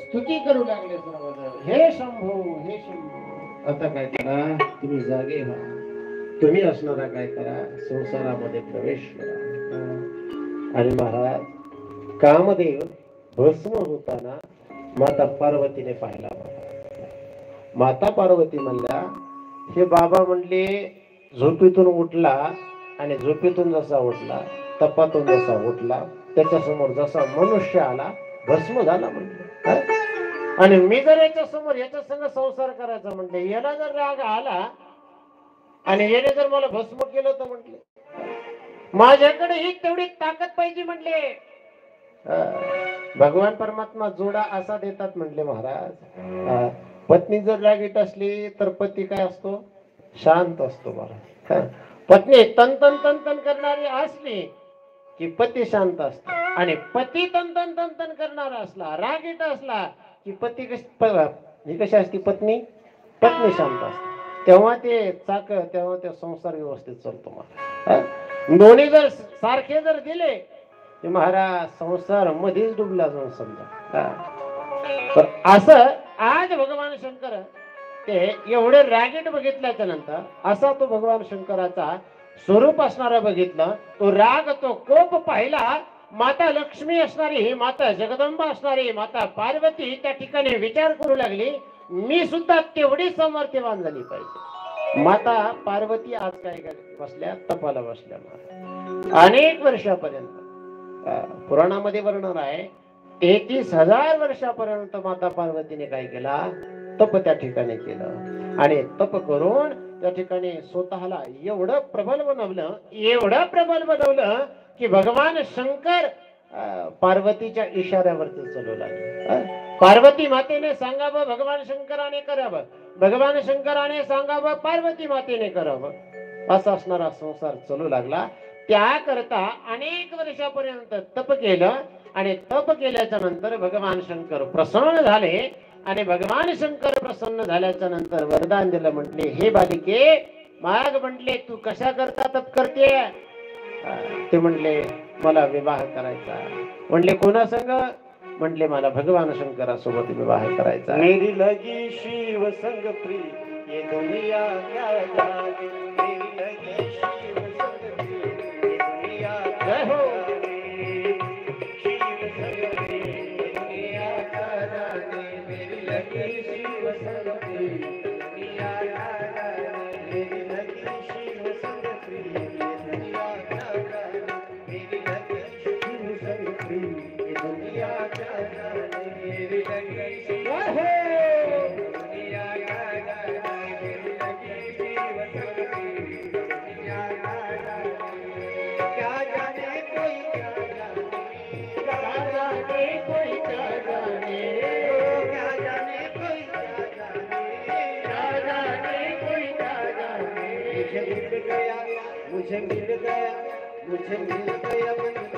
स्तुती करू लागले सर्वजण, हे शंभू हे शंभू. आता काय करा, तुम्ही जागे व्हा. तुम्ही असणारा काय करा, संसारामध्ये प्रवेश करा. आणि महाराज, कामदेव भस्म होताना माता पार्वतीने पाहिला. माता पार्वती म्हणल्या, हे बाबा म्हणले झोपेतून उठला आणि झोपेतून जसा उठला, तपातून जसा उठला, त्याच्या समोर जसा मनुष्य आला भस्म झाला म्हणले. आणि मी जर याच्या समोर याच्या संग संसार करायचा म्हटले, याला जर राग आला आणि याने जर मला भस्म केलं तर म्हटले, माझ्याकडे ही तेवढी ताकद पाहिजे म्हटले. भगवान परमात्मा जोडा असा देतात म्हटले महाराज. पत्नी जर रागीट असली तर पती काय असतो, शांत असतो महाराज. पत्नी तन तन करणारी असली की पती शांत असतो, आणि पती तन करणारा असला, रागीट असला की पती कशी असते, पत्नी शांत असते. तेव्हा ते तेव्हा ते संसार व्यवस्थित चालतो महाराज. दोन्ही जर सारखे जर दिले की महाराज संसार मध्येच डुबला जाऊन समजा. तर असं आज भगवान शंकर ते एवढे रागीट बघितल्याच्या नंतर असा तो भगवान शंकराचा स्वरूप असणारा बघितलं, तो राग तो कोप पाहिला. माता लक्ष्मी असणारी, माता जगदंबा असणारी माता पार्वती त्या ठिकाणी विचार करू लागली, मी सुद्धा तेवढी समर्थ्यवान झाली पाहिजे. माता पार्वती आज काय बसल्या, तपाला बसल्या अनेक वर्षापर्यंत. पुराणामध्ये वर्णन आहे 33,000 वर्षापर्यंत माता पार्वतीने काय केला, तप त्या ठिकाणी केलं. आणि तप करून त्या ठिकाणी स्वतःला एवढं प्रबल बनवलं की भगवान शंकर पार्वतीच्या इशाऱ्यावरती चालू लागले. पार्वती मातेने सांगावं भगवान शंकराने करावं, भगवान शंकराने सांगावं पार्वती मातेने करावं, असा असणारा संसार चालू लागला. त्याकरता अनेक वर्षापर्यंत तप केलं. आणि तप केल्याच्या नंतर भगवान शंकर प्रसन्न झाले. आणि भगवान शंकर प्रसन्न झाल्याच्या नंतर वरदान दिलं. म्हटले, हे बालिके माग म्हटले, तू कशा करता तप करते. ते म्हणले, मला विवाह करायचा. म्हणले, कोणा संग. म्हटले, मला भगवान शंकरासोबत विवाह करायचा. मेरी लगी शिव संग प्रिय, ये दुनिया क्या जाने. मेरी लगी शिव संग प्रिय, ये दुनिया क्या जाने. शिव संग प्रिय, ये दुनिया क्या जाने. मेरी लगी शिव संग प्रिय, दुनिया क्या जाने. मेरी लगी शिव संग प्रिय, ये दुनिया क्या जाने. मेरी लगी शिव संग प्रिय, ये दुनिया क्या जाने. मेरी लगी शिव दुनिया क्या जाने. मेरी लगी शिव संग प्रिय, दुनिया क्या जाने. क्या जाने कोई क्या जाने. क्या जाने कोई क्या जाने. क्या जाने कोई क्या जाने. क्या जाने कोई क्या जाने. मुझे मिल गया, मुझे मिल गया, मुझे मिल गया.